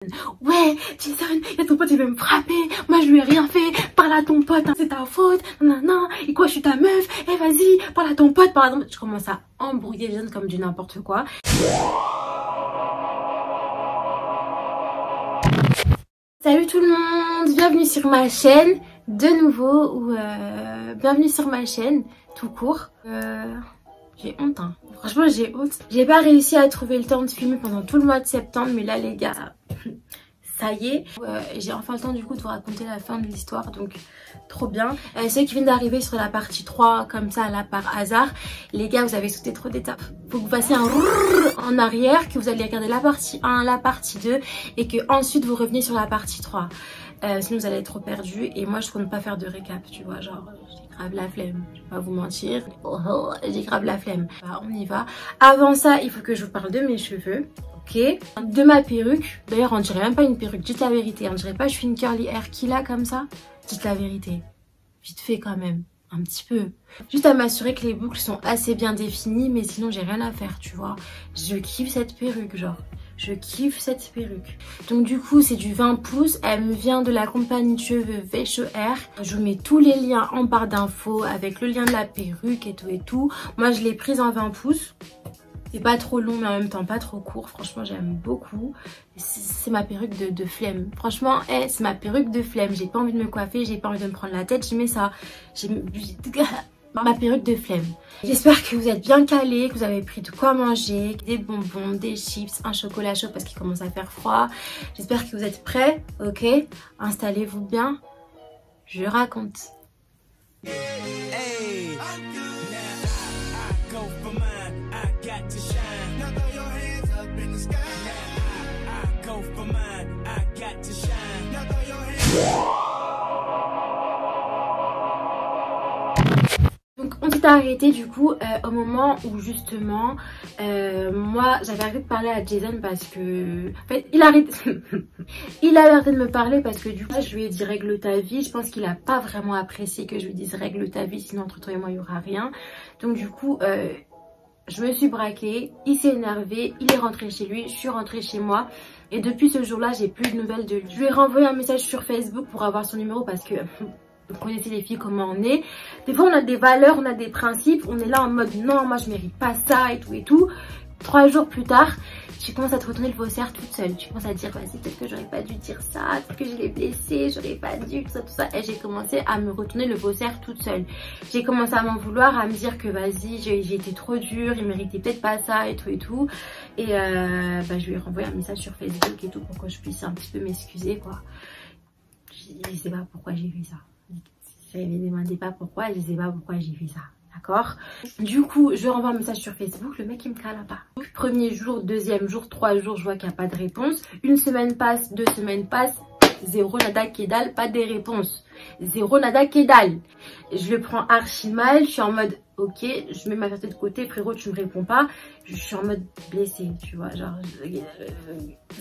Ouais, Jason, y'a ton pote, il veut me frapper. Moi, je lui ai rien fait. Parle à ton pote, hein, c'est ta faute. Non. Et quoi, je suis ta meuf. Eh, vas-y, parle à ton pote, par exemple. Je commence à embrouiller Jason comme du n'importe quoi. Salut tout le monde, bienvenue sur ma chaîne. De nouveau, ou bienvenue sur ma chaîne, tout court. J'ai honte, hein. Franchement, j'ai honte. J'ai pas réussi à trouver le temps de filmer pendant tout le mois de septembre, mais là, les gars, ça y est. J'ai enfin le temps du coup de vous raconter la fin de l'histoire, donc trop bien. Ceux qui viennent d'arriver sur la partie 3, comme ça, là, par hasard, les gars, vous avez sauté trop d'étapes. Faut que vous fassiez un en arrière, que vous allez regarder la partie 1, la partie 2, et que ensuite vous reveniez sur la partie 3. Sinon vous allez être trop perdu, et moi je compte pas faire de récap, tu vois, genre j'ai grave la flemme, je vais pas vous mentir, j'ai grave la flemme. Bah, on y va. Avant ça, il faut que je vous parle de mes cheveux, ok, de ma perruque. D'ailleurs on dirait même pas une perruque, dites la vérité, on dirait pas je suis une curly hair qui là comme ça, dites la vérité, vite fait quand même, un petit peu. Juste à m'assurer que les boucles sont assez bien définies, mais sinon j'ai rien à faire, tu vois. Je kiffe cette perruque, genre. Je kiffe cette perruque. Donc du coup c'est du 20 pouces. Elle me vient de la compagnie de cheveux Hair. Je vous mets tous les liens en barre d'infos avec le lien de la perruque et tout. Moi je l'ai prise en 20 pouces. C'est pas trop long mais en même temps pas trop court. Franchement j'aime beaucoup. C'est ma perruque de flemme. Franchement c'est ma perruque de flemme. J'ai pas envie de me coiffer, j'ai pas envie de me prendre la tête. J'ai mis ça. Ma perruque de flemme. J'espère que vous êtes bien calés, que vous avez pris de quoi manger, des bonbons, des chips, un chocolat chaud parce qu'il commence à faire froid. J'espère que vous êtes prêts, ok? Installez-vous bien. Je raconte. Hey. Donc on s'est arrêté du coup au moment où justement moi j'avais arrêté de parler à Jason parce que en fait il a arrêté de me parler parce que du coup je lui ai dit règle ta vie. Je pense qu'il a pas vraiment apprécié que je lui dise règle ta vie, sinon entre toi et moi il y aura rien. Donc du coup je me suis braquée, il s'est énervé, il est rentré chez lui, je suis rentrée chez moi. Et depuis ce jour là j'ai plus de nouvelles de lui. Je lui ai renvoyé un message sur Facebook pour avoir son numéro parce que vous connaissez les filles comment on est. Des fois on a des valeurs, on a des principes, on est là en mode non moi je mérite pas ça et tout. 3 jours plus tard, tu commences à te retourner le faussaire toute seule. Tu commences à dire vas-y peut-être que j'aurais pas dû dire ça, peut-être que je l'ai blessé, j'aurais pas dû, tout ça. Et j'ai commencé à me retourner le faussaire toute seule. J'ai commencé à m'en vouloir, à me dire que vas-y j'ai été trop dure, il méritait peut-être pas ça et tout. Et je lui ai renvoyé un message sur Facebook et tout pour que je puisse un petit peu m'excuser quoi. Je sais pas pourquoi j'ai fait ça. Je ne me demandais pas pourquoi, je sais pas pourquoi j'ai fait ça. D'accord? Du coup, je renvoie un message sur Facebook, le mec il me cala pas. Premier jour, deuxième jour, 3 jours, je vois qu'il n'y a pas de réponse. Une semaine passe, 2 semaines passent, zéro nada kédal, pas de réponse. Zéro nada kédal. Je le prends archi mal, je suis en mode ok, je mets ma fierté de côté, frérot tu me réponds pas. Je suis en mode blessée, tu vois, genre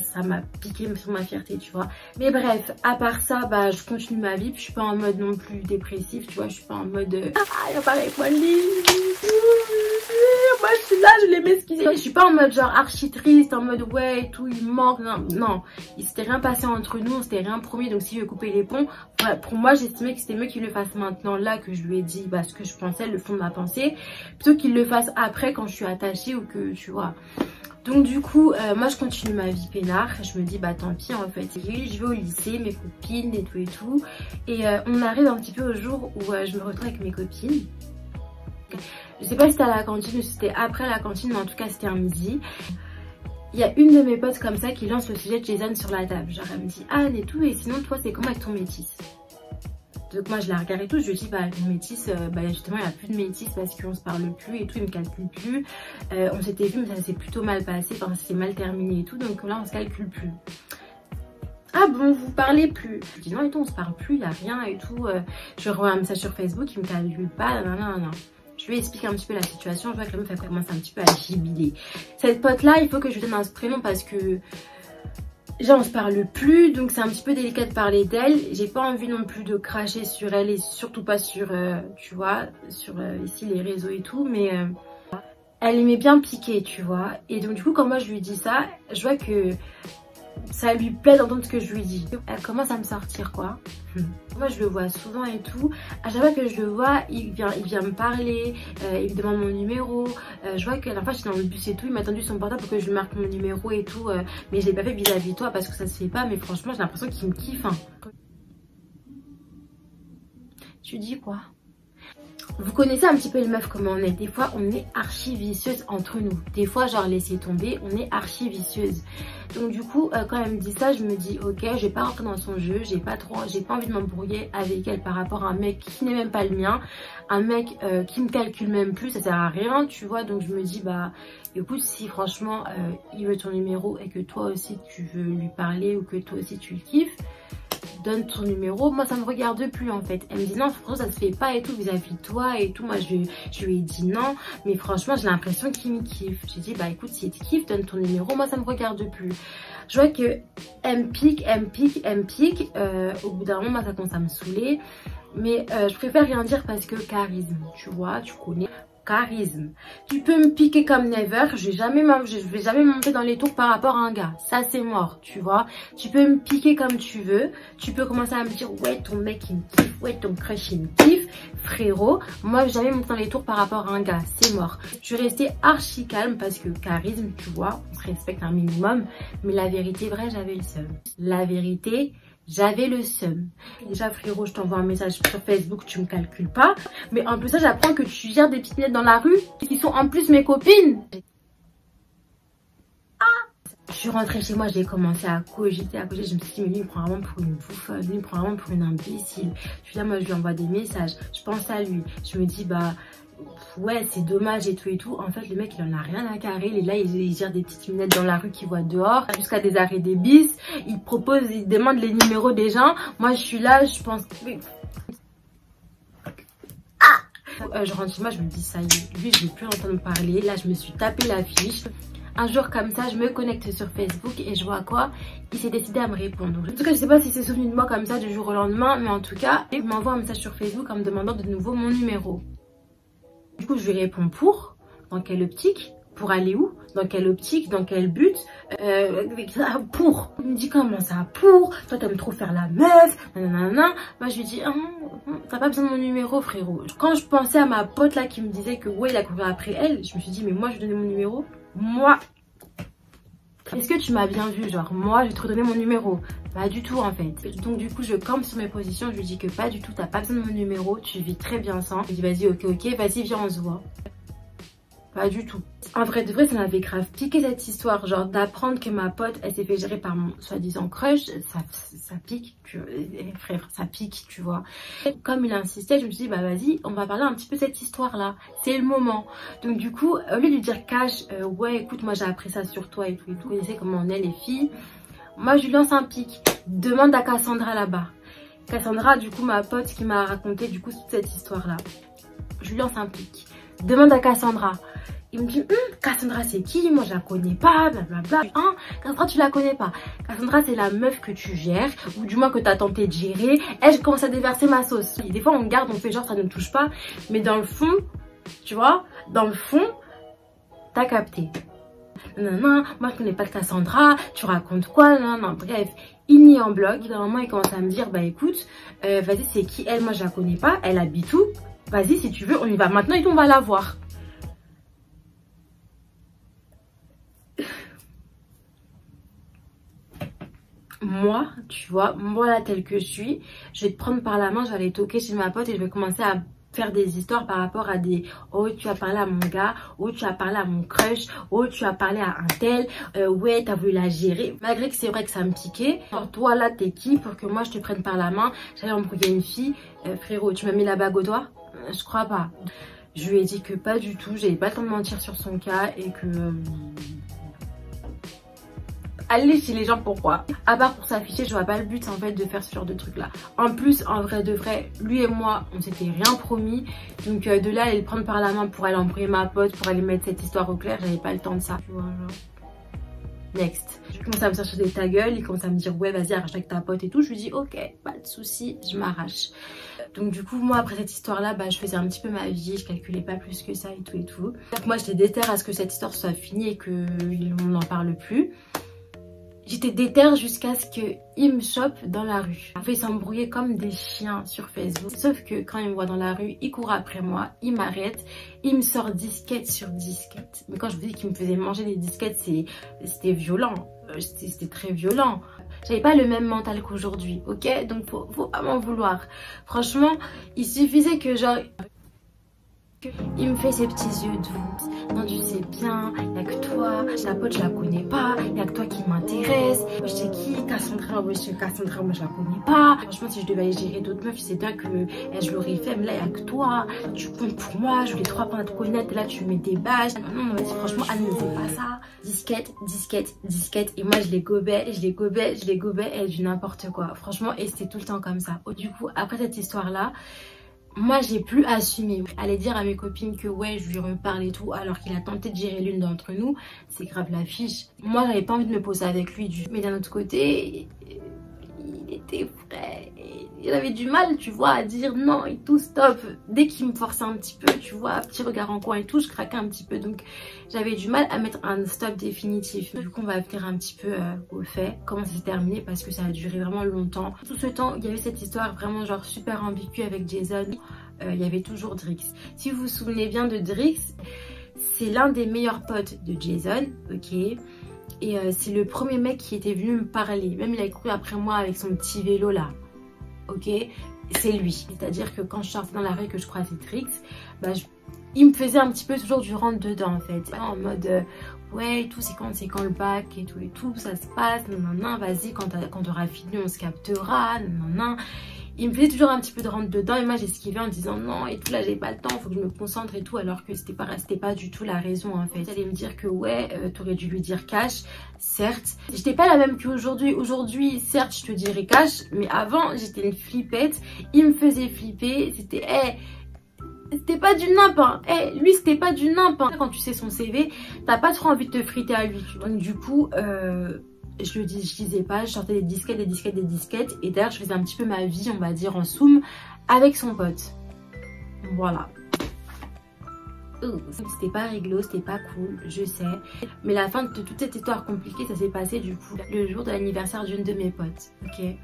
ça m'a piqué sur ma fierté, tu vois. Mais bref, à part ça, je continue ma vie, puis je suis pas en mode non plus dépressif, tu vois, je suis pas en mode il va pas répondre, moi je suis là, je l'ai m'excuser. Je suis pas en mode genre archi triste, en mode ouais et tout, il manque, non, il s'était rien passé entre nous, on s'était rien promis, donc si je veux couper les ponts, pour moi j'estimais que c'était mieux qu'il le fasse maintenant là que je lui ai dit ce que je pensais, le fond de ma pensée, plutôt qu'il le fasse après quand je suis attachée ou que tu vois. Donc du coup moi je continue ma vie peinard, je me dis tant pis en fait, je vais au lycée, mes copines et tout et on arrive un petit peu au jour où je me retrouve avec mes copines. Je sais pas si c'était à la cantine ou si c'était après la cantine, mais en tout cas c'était un midi. Il y a une de mes potes comme ça qui lance le sujet de Jason sur la table, genre elle me dit Anne et tout, et sinon toi c'est comment avec ton métis? Donc moi je la regarde et tout, je lui dis le métis, justement il n'y a plus de métis parce qu'on se parle plus et tout, il me calcule plus. On s'était vu mais ça s'est plutôt mal passé, enfin ça s'est mal terminé et tout, donc là on se calcule plus. Ah bon, vous parlez plus? Je dis non et tout, on se parle plus, il n'y a rien et tout. Je renvoie un message sur Facebook, il me calcule pas, non. Je lui explique un petit peu la situation, je vois que la meuf elle commence un petit peu à gibiler. Cette pote là, il faut que je lui donne un prénom parce que déjà on se parle plus, donc c'est un petit peu délicat de parler d'elle. J'ai pas envie non plus de cracher sur elle et surtout pas sur, tu vois, sur ici les réseaux et tout, mais elle aimait bien piquer, tu vois. Et donc du coup quand moi je lui dis ça, je vois que ça lui plaît d'entendre ce que je lui dis. Elle commence à me sortir quoi. Moi je le vois souvent et tout. À chaque fois que je le vois, il vient me parler, il me demande mon numéro. Je vois que la fois j'étais dans le bus et tout, il m'a tendu son portable pour que je lui marque mon numéro et tout. Mais je l'ai pas fait vis-à-vis de toi parce que ça se fait pas. Mais franchement j'ai l'impression qu'il me kiffe. Hein. Tu dis quoi? Vous connaissez un petit peu les meufs comment on est. Des fois on est archi vicieuse entre nous. Des fois genre laisser tomber, on est archi vicieuse. Donc du coup quand elle me dit ça, je me dis ok, je vais pas rentrer dans son jeu, j'ai pas envie de m'embrouiller avec elle par rapport à un mec qui n'est même pas le mien, un mec qui me calcule même plus, ça sert à rien, tu vois. Donc je me dis bah écoute, si franchement il veut ton numéro et que toi aussi tu veux lui parler ou que toi aussi tu le kiffes, donne ton numéro. Moi ça me regarde plus en fait. Elle me dit non franchement ça se fait pas et tout vis-à-vis de toi et tout. Moi je lui ai dit non, mais franchement j'ai l'impression qu'il me kiffe. J'ai dit bah écoute, si il te kiffe, donne ton numéro, moi ça me regarde plus. Je vois que elle me pique. Au bout d'un moment moi, ça commence à me saouler, mais je préfère rien dire parce que charisme, tu vois, tu connais. Charisme. Tu peux me piquer comme never, je vais jamais monter dans les tours par rapport à un gars. Ça c'est mort, tu vois. Tu peux me piquer comme tu veux. Tu peux commencer à me dire ouais ton mec il me kiffe, ouais ton crush il me kiffe. Frérot, moi je vais jamais monter dans les tours par rapport à un gars, c'est mort. Je vais rester archi calme parce que charisme, tu vois, on se respecte un minimum. Mais la vérité vraie, j'avais le seum. La vérité, j'avais le seum. Déjà frérot, je t'envoie un message sur Facebook, tu me calcules pas. Mais en plus ça, j'apprends que tu gères des petites nettes dans la rue qui sont en plus mes copines. Je suis rentrée chez moi, j'ai commencé à cogiter. Je me suis dit mais lui il me prend vraiment pour une bouffonne, lui il me prend vraiment pour une imbécile. Je suis là, moi je lui envoie des messages, je pense à lui. Je me dis bah ouais c'est dommage et tout. En fait le mec il en a rien à carrer, il est là, il gère des petites minettes dans la rue qu'il voit dehors, jusqu'à des arrêts des bis, il demande les numéros des gens. Moi je suis là, je pense je rentre chez moi, je me dis ça y est, lui je ne veux plus entendre parler. Là je me suis tapé la fiche. Un jour comme ça, je me connecte sur Facebook et je vois quoi? Il s'est décidé à me répondre. En tout cas, je sais pas s'il s'est souvenu de moi comme ça du jour au lendemain, mais en tout cas, il m'envoie un message sur Facebook en me demandant de nouveau mon numéro. Du coup, je lui réponds pour, dans quelle optique, pour aller où, dans quelle optique, dans quel but, pour. Il me dit comment ça, pour, toi t'aimes trop faire la meuf, nanana. Moi je lui dis, t'as pas besoin de mon numéro frérot. Quand je pensais à ma pote là qui me disait que ouais il a couru après elle, je me suis dit mais moi je lui donnais mon numéro. Moi, est-ce que tu m'as bien vu? Genre, moi, je vais te redonner mon numéro. Pas du tout, en fait. Donc, du coup, je campe sur mes positions. Je lui dis que pas du tout, t'as pas besoin de mon numéro. Tu vis très bien sans. Je lui dis, vas-y, ok, vas-y, viens, on se voit. Pas du tout. En vrai de vrai, ça m'avait grave piqué cette histoire. Genre, d'apprendre que ma pote, elle s'est fait gérer par mon soi-disant crush. Ça pique, frère, ça pique, tu vois. Comme il insistait, je me suis dit, bah vas-y, on va parler un petit peu de cette histoire-là. C'est le moment. Donc, du coup, au lieu de lui dire cash, ouais, écoute, moi j'ai appris ça sur toi et tout. Vous connaissez comment on est, les filles. Moi, je lui lance un pic. Demande à Cassandra là-bas. Cassandra, du coup, ma pote qui m'a raconté, du coup, toute cette histoire-là. Je lui lance un pic. Demande à Cassandra. Il me dit, Cassandra c'est qui? Moi je la connais pas, blablabla. Cassandra tu la connais pas. Cassandra c'est la meuf que tu gères, ou du moins que tu as tenté de gérer. Elle, je commence à déverser ma sauce. Et des fois on garde, on fait genre ça ne touche pas. Mais dans le fond, tu vois, dans le fond, t'as capté. Non, moi je connais pas Cassandra, tu racontes quoi? Non, bref. Il nie en bloc. D'un moment il commence à me dire, bah écoute, vas-y c'est qui elle? Moi je la connais pas, elle habite où? Vas-y si tu veux, on y va maintenant et on va la voir. Moi, tu vois, moi là telle que je suis, je vais te prendre par la main, je vais aller toquer chez ma pote et je vais commencer à faire des histoires par rapport à des oh tu as parlé à mon gars, oh tu as parlé à mon crush, oh tu as parlé à un tel, ouais t'as voulu la gérer. Malgré que c'est vrai que ça me piquait. Alors toi là t'es qui pour que moi je te prenne par la main, j'allais embrouiller une fille, frérot tu m'as mis la bague au doigt? Je crois pas. Je lui ai dit que pas du tout, j'avais pas le temps de mentir sur son cas et que... Aller chez les gens pourquoi? À part pour s'afficher, je vois pas le but en fait de faire ce genre de truc là. En plus, en vrai de vrai, lui et moi, on s'était rien promis. Donc de là, aller le prendre par la main pour aller embrouiller ma pote, pour aller mettre cette histoire au clair, j'avais pas le temps de ça. Tu vois, genre. Next. Je commence à me sortir des ta gueule, il commence à me dire ouais vas-y arrache avec ta pote et tout. Je lui dis ok, pas de souci, je m'arrache. Donc du coup moi après cette histoire là, bah je faisais un petit peu ma vie, je calculais pas plus que ça et tout et tout. Donc moi j'étais déterre à ce que cette histoire soit finie et qu'on n'en parle plus. J'étais déterre jusqu'à ce qu'il me chope dans la rue. On fait s'embrouiller comme des chiens sur Facebook. Sauf que quand il me voit dans la rue, il court après moi, il m'arrête, il me sort disquette sur disquette. Mais quand je vous dis qu'il me faisait manger des disquettes, c'était violent. C'était très violent. J'avais pas le même mental qu'aujourd'hui, ok? Donc faut pas m'en vouloir. Franchement, il suffisait que genre... Il me fait ses petits yeux doux. Non, tu sais bien, y'a que toi. La pote, je la connais pas. Y'a que toi qui m'intéresse. Je sais qui, Cassandra. Ouais, je sais Cassandra, moi je la connais pas. Franchement, si je devais aller gérer d'autres meufs, je sais bien que je l'aurais fait. Mais là, y'a que toi. Tu comptes pour moi. Je voulais trop apprendre à te connaître. Et là, tu mets des bâches. Non, vas-y, franchement, Anne ne fait pas ça. Disquette, disquette, disquette. Et moi, je les gobais, je les gobais, je les gobais. Et du n'importe quoi. Franchement, et c'était tout le temps comme ça. Du coup, après cette histoire-là, moi j'ai plus assumé. Aller dire à mes copines que ouais je lui reparle et tout alors qu'il a tenté de gérer l'une d'entre nous, c'est grave la fiche. Moi j'avais pas envie de me poser avec lui mais d'un autre côté il était frais. Il avait du mal tu vois à dire non et tout stop. Dès qu'il me forçait un petit peu tu vois, petit regard en coin et tout, je craquais un petit peu. Donc j'avais du mal à mettre un stop définitif. Du coup on va venir un petit peu au fait, comment ça s'est terminé parce que ça a duré vraiment longtemps. Tout ce temps il y avait cette histoire vraiment genre super ambiguë avec Jason. Il y avait toujours Drix. Si vous vous souvenez bien de Drix, c'est l'un des meilleurs potes de Jason, ok. Et c'est le premier mec qui était venu me parler. Même il a couru après moi avec son petit vélo là. Ok, c'est lui. C'est-à-dire que quand je sortais dans la rue et que je croisais Drix, bah, il me faisait un petit peu toujours du rentre dedans en fait. En mode ouais, tout c'est quand le bac et tout, ça se passe, non, vas-y, quand t'auras fini, on se captera, non. Il me faisait toujours un petit peu de rentre dedans et moi j'esquivais en disant non et tout, là j'ai pas le temps, faut que je me concentre et tout, alors que c'était pas du tout la raison en fait. Il allait me dire que ouais, t'aurais dû lui dire cash, certes. J'étais pas la même qu'aujourd'hui. Aujourd'hui, certes, je te dirais cash, mais avant j'étais une flippette, il me faisait flipper, c'était c'était pas du nimp hein. Lui c'était pas du nimp hein. Quand tu sais son CV, t'as pas trop envie de te friter à lui. Donc du coup, je disais pas, je sortais des disquettes, et d'ailleurs je faisais un petit peu ma vie, on va dire en soum, avec son pote. Voilà. C'était pas réglo, c'était pas cool, je sais. Mais la fin de toute cette histoire compliquée, ça s'est passé du coup le jour de l'anniversaire d'une de mes potes, ok.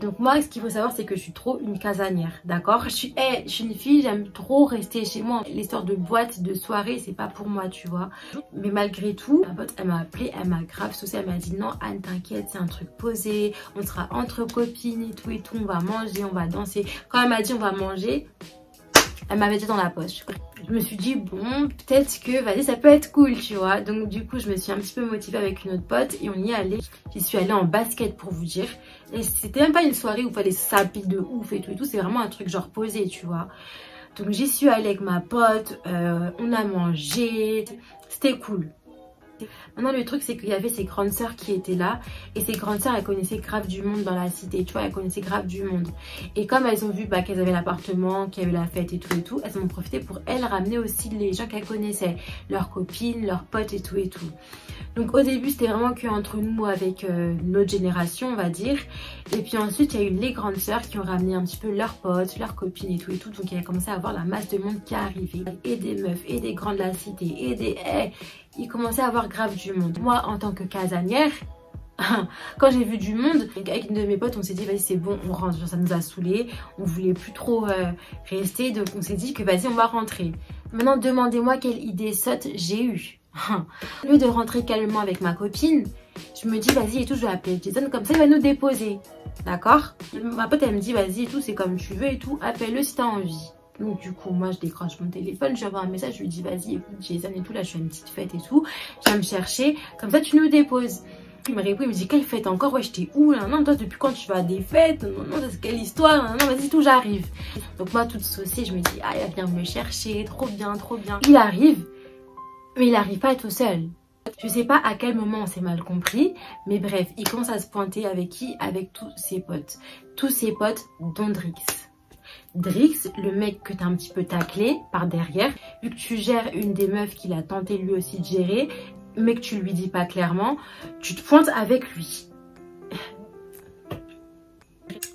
Donc moi ce qu'il faut savoir c'est que je suis trop une casanière, d'accord. Je suis une fille, j'aime trop rester chez moi. L'histoire de boîte, de soirée, c'est pas pour moi tu vois. Mais malgré tout, ma pote elle m'a appelé, elle m'a grave saucée, elle m'a dit non Anne t'inquiète, c'est un truc posé, on sera entre copines et tout, on va manger, on va danser. Quand elle m'a dit on va manger, elle m'avait dit dans la poche. Je me suis dit bon peut-être que vas-y ça peut être cool tu vois. Donc du coup je me suis un petit peu motivée avec une autre pote et on y est allé. J'y suis allée en basket pour vous dire. Et c'était même pas une soirée où il fallait s'habiller de ouf et tout. C'est vraiment un truc genre posé tu vois. Donc j'y suis allée avec ma pote, on a mangé, c'était cool. Maintenant le truc c'est qu'il y avait ses grandes sœurs qui étaient là et ces grandes sœurs elles connaissaient grave du monde dans la cité, tu vois, elles connaissaient grave du monde et comme elles ont vu qu'elles avaient l'appartement, qu'il y avait la fête et tout, elles ont profité pour elles ramener aussi les gens qu'elles connaissaient, leurs copines, leurs potes et tout. Donc au début c'était vraiment que entre nous avec notre génération on va dire, et puis ensuite il y a eu les grandes sœurs qui ont ramené un petit peu leurs potes, leurs copines et tout, donc il a commencé à avoir la masse de monde qui est arrivée, et des meufs et des grands de la cité et des il commençait à avoir grave du monde. Moi en tant que casanière, quand j'ai vu du monde avec une de mes potes on s'est dit vas-y c'est bon on rentre, genre, ça nous a saoulés, on voulait plus trop rester, donc on s'est dit que vas-y on va rentrer. Maintenant demandez-moi quelle idée sotte j'ai eue. Au lieu de rentrer calmement avec ma copine, je me dis vas-y et tout, je vais appeler Jason comme ça il va nous déposer, d'accord. Ma pote elle me dit vas-y et tout, c'est comme tu veux et tout, appelle-le si t'as envie. Donc du coup moi je décroche mon téléphone, je lui envoie un message, je lui dis vas-y écoute Jason et tout, là je fais une petite fête et tout, je viens me chercher, comme ça tu nous déposes. Il me répond, il me dit quelle fête encore, ouais j'étais où là, non toi depuis quand tu vas à des fêtes, non c'est quelle histoire, non vas-y tout j'arrive. Donc moi toute saucée je me dis ah il va venir me chercher, trop bien. Il arrive, mais il arrive pas tout seul. Je sais pas à quel moment on s'est mal compris, mais bref il commence à se pointer avec qui, avec tous ses potes dont Drix. Drix, le mec que t'as un petit peu taclé par derrière, vu que tu gères une des meufs qu'il a tenté lui aussi de gérer, mais que tu lui dis pas clairement, tu te pointes avec lui.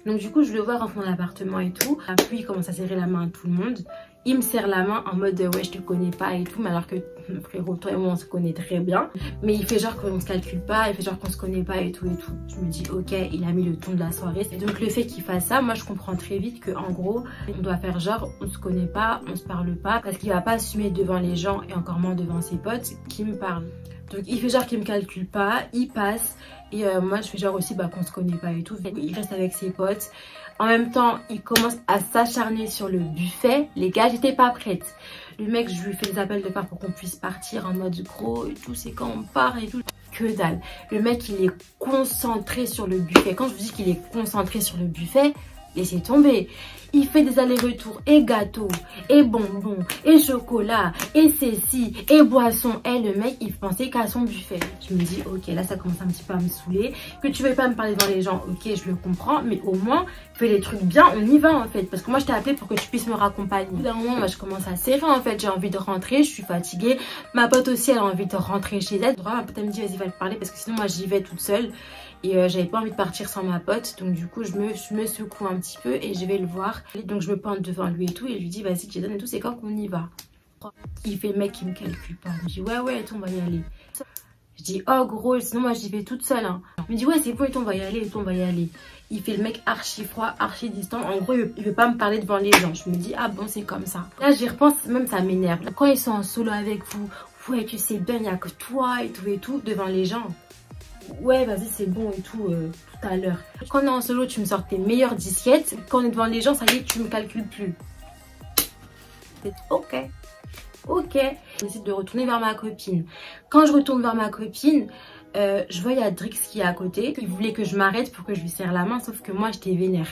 Donc du coup je le vois rentrer dans l'appartement et tout, puis il commence à serrer la main à tout le monde, Il me serre la main en mode ouais je te connais pas et tout, mais alors que frérot toi et moi on se connaît très bien. Mais il fait genre qu'on se calcule pas, il fait genre qu'on se connaît pas et tout et tout. Je me dis ok, il a mis le ton de la soirée. Et donc le fait qu'il fasse ça, moi je comprends très vite que en gros on doit faire genre on se connaît pas, on se parle pas, parce qu'il va pas assumer devant les gens et encore moins devant ses potes qui me parlent. Donc il fait genre qu'il me calcule pas, il passe et moi je fais genre aussi bah qu'on se connaît pas et tout. Il reste avec ses potes. En même temps, il commence à s'acharner sur le buffet. Les gars, j'étais pas prête. Le mec, je lui fais des appels de phare pour qu'on puisse partir en mode gros et tout. C'est quand on part et tout. Que dalle. Le mec, il est concentré sur le buffet. Quand je vous dis qu'il est concentré sur le buffet, laissez tomber. Il fait des allers-retours et gâteaux, et bonbons, et chocolat, et ceci, et boissons. Et le mec, il pensait qu'à son buffet. Je me dis, ok, là, ça commence un petit peu à me saouler. Que tu veuilles pas me parler devant les gens, ok, je le comprends. Mais au moins, fais les trucs bien, on y va en fait. Parce que moi, je t'ai appelé pour que tu puisses me raccompagner. D'un moment, moi, je commence à serrer en fait. J'ai envie de rentrer, je suis fatiguée. Ma pote aussi, elle a envie de rentrer chez elle. Ma pote, elle me dit, vas-y, va te parler. Parce que sinon, moi, j'y vais toute seule. Et j'avais pas envie de partir sans ma pote, donc du coup je me secoue un petit peu et je vais le voir. Et donc je me pointe devant lui et tout et je lui dis vas-y Jason et tout, c'est quand qu'on y va? Il fait le mec qui me calcule pas. Je me dis ouais et tout, on va y aller. Je dis oh gros, sinon moi j'y vais toute seule hein. Il me dit ouais c'est bon et tout, on va y aller et tout, on va y aller. Il fait le mec archi froid, archi distant. En gros il veut pas me parler devant les gens. Je me dis ah bon c'est comme ça. Là j'y repense, même ça m'énerve. Quand ils sont en solo avec vous, ouais tu sais bien il n'y a que toi et tout devant les gens. Ouais vas-y c'est bon et tout tout à l'heure. Quand on est en solo tu me sors tes meilleures disquettes. Quand on est devant les gens ça y est tu me calcules plus. Ok. Je décide de retourner vers ma copine. Quand je retourne vers ma copine, je vois il y a Drix qui est à côté. Il voulait que je m'arrête pour que je lui serre la main, sauf que moi j'étais vénère.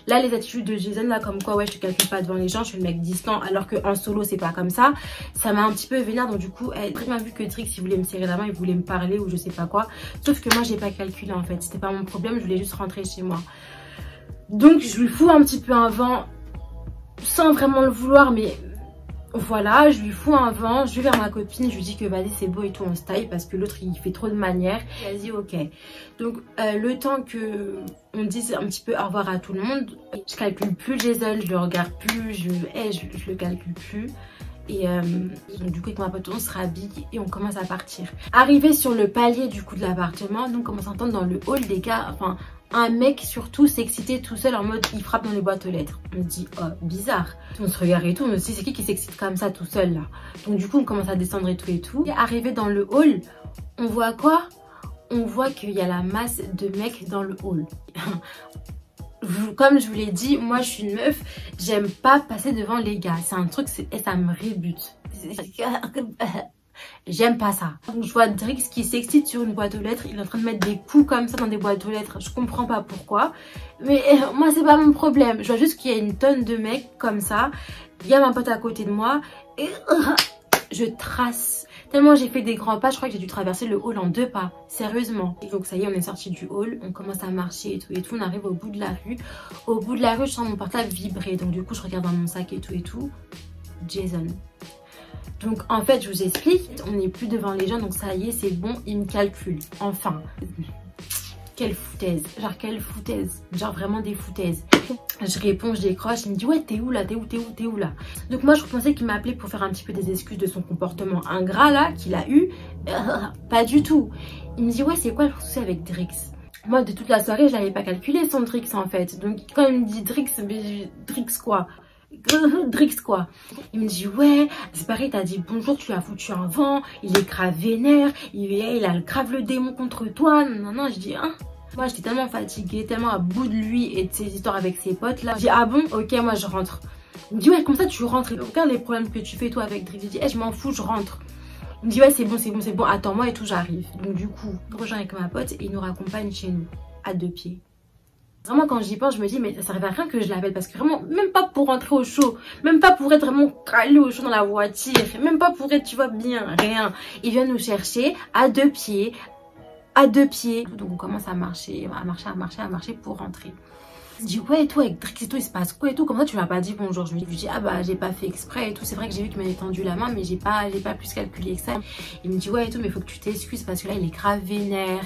Là les attitudes de Jason là comme quoi ouais je te calcule pas devant les gens, je suis le mec distant, alors qu'en solo c'est pas comme ça. Ça m'a un petit peu vénère, donc du coup elle a très bien vu que Drix il voulait me serrer la main, il voulait me parler ou je sais pas quoi. Sauf que moi j'ai pas calculé en fait, c'était pas mon problème, je voulais juste rentrer chez moi. Donc je lui fous un petit peu un vent sans vraiment le vouloir, mais voilà, je lui fous un vent, je vais vers ma copine, je lui dis que vas-y c'est beau et tout, on se taille parce que l'autre il fait trop de manières. Vas-y ok. Donc le temps que on dise un petit peu au revoir à tout le monde, je calcule plus Jason, je le regarde plus, je le calcule plus. Et donc du coup avec ma pote on se rhabille et on commence à partir. Arrivé sur le palier du coup de l'appartement, donc on commence à entendre dans le hall des gars, enfin un mec surtout s'exciter tout seul en mode il frappe dans les boîtes aux lettres. On me dit oh bizarre. On se regarde et tout, on me dit c'est qui s'excite comme ça tout seul là. Donc du coup on commence à descendre et tout et tout. Et arrivé dans le hall, on voit quoi? On voit qu'il y a la masse de mecs dans le hall. Comme je vous l'ai dit, moi je suis une meuf, j'aime pas passer devant les gars. C'est un truc, ça me rébute. J'aime pas ça. Donc je vois Drix qui s'excite sur une boîte aux lettres. Il est en train de mettre des coups comme ça dans des boîtes aux lettres. Je comprends pas pourquoi. Mais moi c'est pas mon problème. Je vois juste qu'il y a une tonne de mecs comme ça. Il y a ma pote à côté de moi. Et je trace. Tellement j'ai fait des grands pas, je crois que j'ai dû traverser le hall en 2 pas. Sérieusement. Et donc ça y est, on est sorti du hall. On commence à marcher et tout et tout. On arrive au bout de la rue. Au bout de la rue, je sens mon portable vibrer. Donc du coup, je regarde dans mon sac et tout et tout. Jason. Donc en fait je vous explique, on n'est plus devant les gens, donc ça y est c'est bon, il me calcule, enfin. Quelle foutaise, genre quelle foutaise, genre vraiment des foutaises. Je réponds, je décroche, il me dit ouais t'es où là, t'es où là. Donc moi je pensais qu'il m'appelait pour faire un petit peu des excuses de son comportement ingrat là qu'il a eu. Pas du tout. Il me dit ouais c'est quoi le souci avec Drix? Moi de toute la soirée je l'avais pas calculé son Drix en fait. Donc quand il me dit Drix, Drix quoi? Drix quoi. Il me dit ouais c'est pareil, t'as dit bonjour, tu as foutu un vent, il est grave vénère, il a grave le démon contre toi. Non je dis hein. Moi j'étais tellement fatiguée, tellement à bout de lui et de ses histoires avec ses potes là. Je dis ah bon ok moi je rentre. Il me dit ouais comme ça tu rentres, regarde les problèmes que tu fais toi avec Drix. Je dis je m'en fous, je rentre. Il me dit ouais c'est bon, attends-moi et tout, j'arrive. Donc du coup je rejoins avec ma pote et il nous raccompagne chez nous à 2 pieds. Vraiment quand j'y pense je me dis mais ça servait à rien que je l'appelle, parce que vraiment même pas pour rentrer au chaud, même pas pour être vraiment calé au chaud dans la voiture, même pas pour être tu vois bien, rien. Il vient nous chercher à 2 pieds, donc on commence à marcher pour rentrer. Je dis ouais et tout avec Drix et tout il se passe quoi et tout, comme ça tu m'as pas dit bonjour. Je lui dis ah bah j'ai pas fait exprès et tout, c'est vrai que j'ai vu qu'il m'avait tendu la main mais j'ai pas plus calculé que ça. Il me dit ouais et tout mais faut que tu t'excuses parce que là il est grave vénère.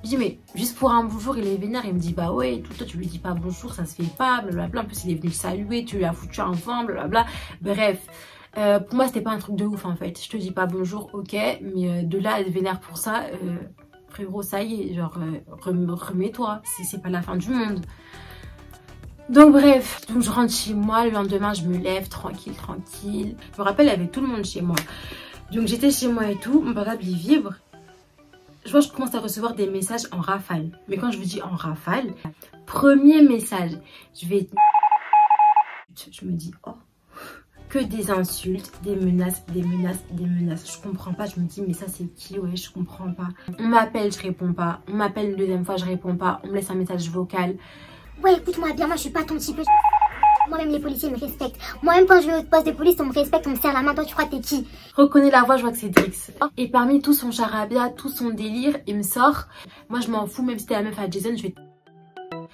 Je dis mais juste pour un bonjour il est vénère, il me dit bah ouais tout, toi tu lui dis pas bonjour, ça se fait pas, blablabla, en plus il est venu le saluer, tu lui as foutu un vent, blablabla, bref. Pour moi c'était pas un truc de ouf en fait, je te dis pas bonjour, ok, mais de là à être vénère pour ça, frérot ça y est, genre remets-toi, c'est pas la fin du monde. Donc bref, donc je rentre chez moi, le lendemain je me lève tranquille. Je me rappelle il y avait tout le monde chez moi. Donc j'étais chez moi et tout, mon portable il vibre. Je vois je commence à recevoir des messages en rafale. Mais quand je vous dis en rafale, premier message, je me dis oh, que des insultes, des menaces. Je comprends pas, je me dis mais ça c'est qui, ouais je comprends pas. On m'appelle, je réponds pas. On m'appelle une deuxième fois, je réponds pas. On me laisse un message vocal. Ouais, écoute-moi bien, moi je suis pas ton type. Moi-même les policiers me respectent. Moi-même quand je vais au poste de police, on me respecte, on me serre la main. Toi tu crois que t'es qui? Reconnais la voix, je vois que c'est Drix. Et parmi tout son charabia, tout son délire, il me sort. Moi je m'en fous, même si c'était la meuf à Jason, je vais...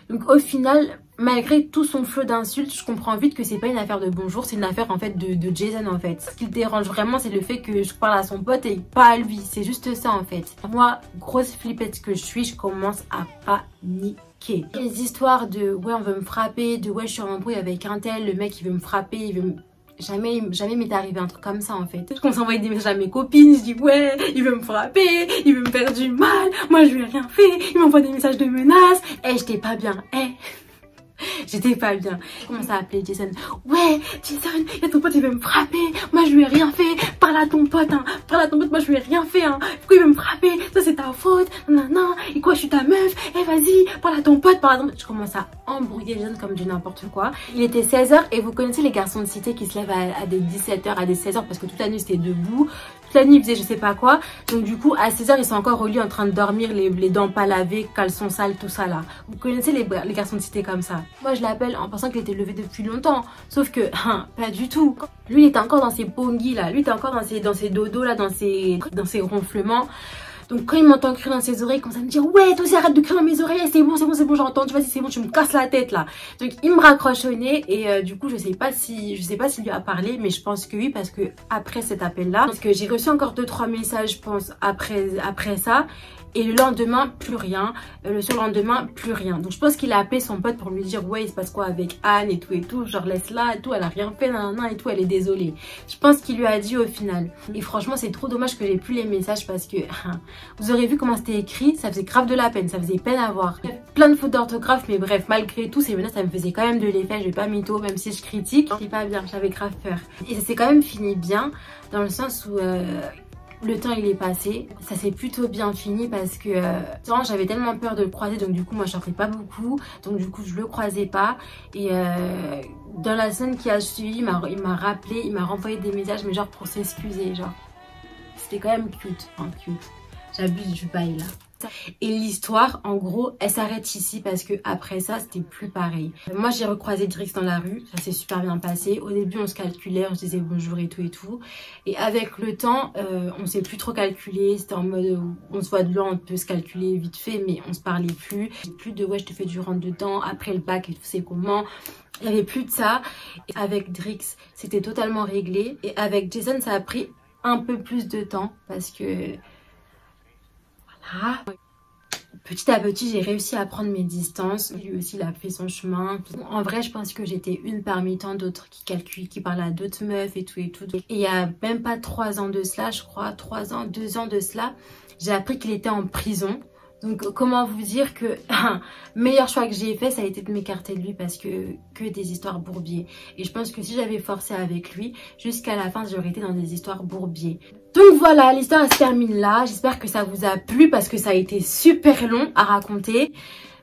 Donc au final, malgré tout son flot d'insultes, je comprends vite que c'est pas une affaire de bonjour, c'est une affaire en fait de Jason en fait. Ce qui le dérange vraiment, c'est le fait que je parle à son pote et pas à lui. C'est juste ça en fait. Moi, grosse flippette que je suis, je commence à paniquer. Les histoires de ouais on veut me frapper, de ouais je suis en embrouille avec un tel, le mec il veut me frapper, il veut me... Jamais m'est arrivé un truc comme ça en fait. Je commence à envoyer des messages à mes copines, je dis ouais, il veut me frapper, il veut me faire du mal, moi je lui ai rien fait, il m'envoie des messages de menaces. J'étais pas bien, j'étais pas bien. Je commence à appeler Jason. Ouais, Jason, il y a ton pote, il veut me frapper. Moi, je lui ai rien fait. Parle à ton pote, hein. Parle à ton pote, moi, je lui ai rien fait, hein. Pourquoi il veut me frapper? Ça, c'est ta faute. Non. Et quoi, je suis ta meuf? Vas-y, parle à ton pote, parle à ton pote. Je commence à embrouiller Jason comme du n'importe quoi. Il était 16 h et vous connaissez les garçons de cité qui se lèvent à des 17 h, à des 16 h parce que toute la nuit, c'était debout. La nuit il faisait je sais pas quoi, donc du coup à 16 h ils sont encore au lit en train de dormir, les dents pas lavées, caleçons sales, tout ça là. Vous connaissez les garçons de cité comme ça. Moi je l'appelle en pensant qu'il était levé depuis longtemps, sauf que pas du tout. Lui il était encore dans ses ponguis là, lui il était encore dans ses dodos là, dans ses ronflements. Donc quand il m'entend crier dans ses oreilles, il commence à me dire ouais toi aussi arrête de crier dans mes oreilles, c'est bon j'ai entendu, vas-y c'est bon tu me casses la tête là. Donc il me raccroche au nez et du coup je sais pas s'il lui a parlé, mais je pense que oui parce que après cet appel là, parce que j'ai reçu encore 2-3 messages je pense après ça. Et le lendemain, plus rien. Le surlendemain, plus rien. Donc je pense qu'il a appelé son pote pour lui dire ouais il se passe quoi avec Anne et tout. Genre laisse-la et tout, elle a rien fait, nan, et tout, elle est désolée. Je pense qu'il lui a dit au final. Et franchement c'est trop dommage que j'ai plus les messages parce que vous aurez vu comment c'était écrit, ça faisait grave de la peine, ça faisait peine à voir. Il y a plein de fautes d'orthographe mais bref, malgré tout ces menaces ça me faisait quand même de l'effet, je vais pas mytho même si je critique. C'est pas bien, j'avais grave peur. Et ça s'est quand même fini bien dans le sens où... le temps il est passé, ça s'est plutôt bien fini parce que j'avais tellement peur de le croiser donc du coup moi je sortais pas beaucoup, donc du coup je le croisais pas et dans la semaine qui a suivi il m'a rappelé, il m'a renvoyé des messages mais genre pour s'excuser, genre c'était quand même cute, j'abuse du bail là. Et l'histoire en gros elle s'arrête ici parce que après ça c'était plus pareil. Moi j'ai recroisé Drix dans la rue, ça s'est super bien passé. Au début on se calculait, on se disait bonjour et tout et avec le temps on s'est plus trop calculé, c'était en mode on se voit de loin, on peut se calculer vite fait mais on se parlait plus. Plus de ouais je te fais du rentre dedans après le bac et tout c'est comment. Il n'y avait plus de ça. Et avec Drix c'était totalement réglé et avec Jason ça a pris un peu plus de temps parce que voilà. Petit à petit, j'ai réussi à prendre mes distances. Lui aussi, il a fait son chemin. En vrai, je pense que j'étais une parmi tant d'autres qui calculent, qui parlent à d'autres meufs et tout. Et il y a même pas 3 ans de cela, je crois, 2 ans de cela, j'ai appris qu'il était en prison. Donc comment vous dire que meilleur choix que j'ai fait ça a été de m'écarter de lui parce que des histoires bourbiers. Et je pense que si j'avais forcé avec lui, jusqu'à la fin j'aurais été dans des histoires bourbiers. Donc voilà, l'histoire se termine là. J'espère que ça vous a plu parce que ça a été super long à raconter.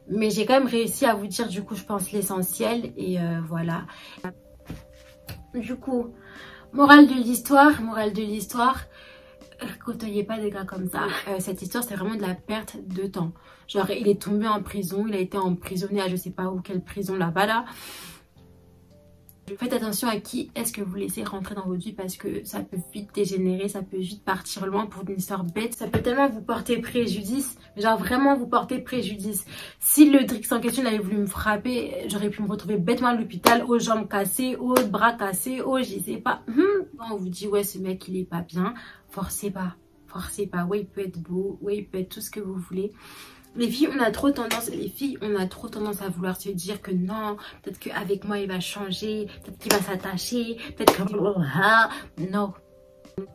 Mais j'ai quand même réussi à vous dire du coup je pense l'essentiel et voilà. Du coup, morale de l'histoire. Côtoyez pas des gars comme ça. Cette histoire c'est vraiment de la perte de temps. Genre il est tombé en prison, il a été emprisonné à je sais pas où, quelle prison là-bas là. Faites attention à qui est-ce que vous laissez rentrer dans votre vie parce que ça peut vite dégénérer, ça peut vite partir loin pour une histoire bête. Ça peut tellement vous porter préjudice, genre vraiment vous porter préjudice. Si le Drix en question il avait voulu me frapper, j'aurais pu me retrouver bêtement à l'hôpital, aux jambes cassées, aux bras cassés, je sais pas. Quand on vous dit ouais ce mec il est pas bien, forcez pas. Ouais il peut être beau, ouais il peut être tout ce que vous voulez. Les filles, on a trop tendance à vouloir se dire que non, peut-être qu'avec moi il va changer, peut-être qu'il va s'attacher, peut-être que... Non.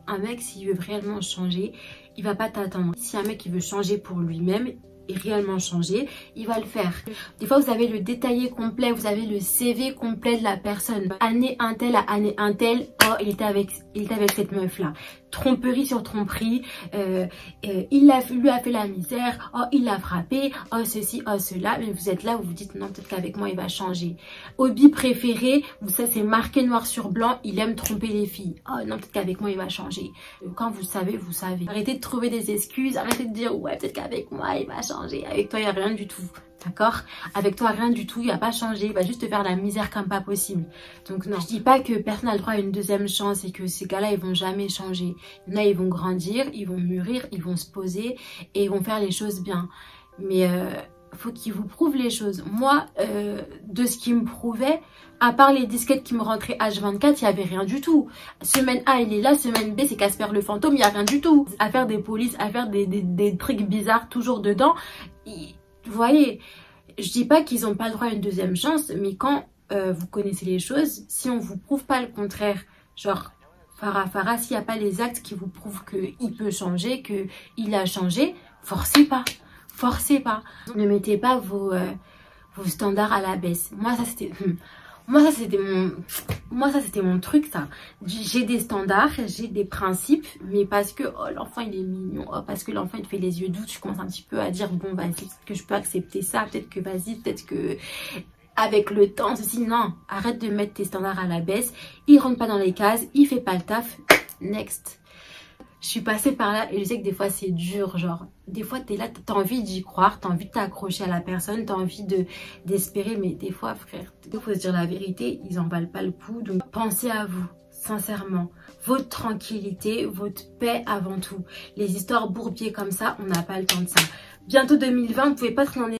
Un mec, s'il veut réellement changer, il va pas t'attendre. Si un mec il veut changer pour lui-même et réellement changer, il va le faire. Des fois vous avez le détaillé complet, vous avez le CV complet de la personne. Année un tel à année un tel, oh il était avec cette meuf là. Tromperie sur tromperie, lui a fait la misère, oh il l'a frappé, oh ceci, oh cela, mais vous êtes là, vous vous dites non peut-être qu'avec moi il va changer. Hobby préféré, ça c'est marqué noir sur blanc, il aime tromper les filles, oh non peut-être qu'avec moi il va changer. Quand vous savez, vous savez. Arrêtez de trouver des excuses, arrêtez de dire ouais peut-être qu'avec moi il va changer, avec toi il n'y a rien du tout. D'accord? Avec toi, rien du tout, il va pas changer, il va juste te faire la misère comme pas possible. Donc non, je dis pas que personne n'a le droit à une deuxième chance et que ces gars-là, ils vont jamais changer. Il y en a, ils vont grandir, ils vont mûrir, ils vont se poser et ils vont faire les choses bien. Mais faut qu'ils vous prouvent les choses. Moi, de ce qu'ils me prouvaient, à part les disquettes qui me rentraient H24, il n'y avait rien du tout. Semaine A, il est là, semaine B, c'est Casper le fantôme, il n'y a rien du tout. À faire des polices, à faire des trucs bizarres toujours dedans. Vous voyez, je dis pas qu'ils n'ont pas le droit à une deuxième chance, mais quand vous connaissez les choses, si on vous prouve pas le contraire, genre Farah, s'il n'y a pas les actes qui vous prouvent qu'il peut changer, qu'il a changé, forcez pas. Forcez pas. Ne mettez pas vos standards à la baisse. Moi ça c'était mon truc ça. J'ai des standards, j'ai des principes, mais parce que oh, l'enfant il est mignon, oh, parce que l'enfant il fait les yeux doux, tu commences un petit peu à dire bon vas-y, peut-être que je peux accepter ça, peut-être que vas-y, peut-être que avec le temps, ceci, non, arrête de mettre tes standards à la baisse, il rentre pas dans les cases, il fait pas le taf, next. Je suis passée par là et je sais que des fois c'est dur, genre des fois t'es là, t'as envie d'y croire, t'as envie de t'accrocher à la personne, t'as envie d'espérer, mais des fois frère, il faut se dire la vérité, ils en valent pas le coup. Donc pensez à vous, sincèrement, votre tranquillité, votre paix avant tout. Les histoires bourbiers comme ça, on n'a pas le temps de ça. Bientôt 2020, vous pouvez pas être dans les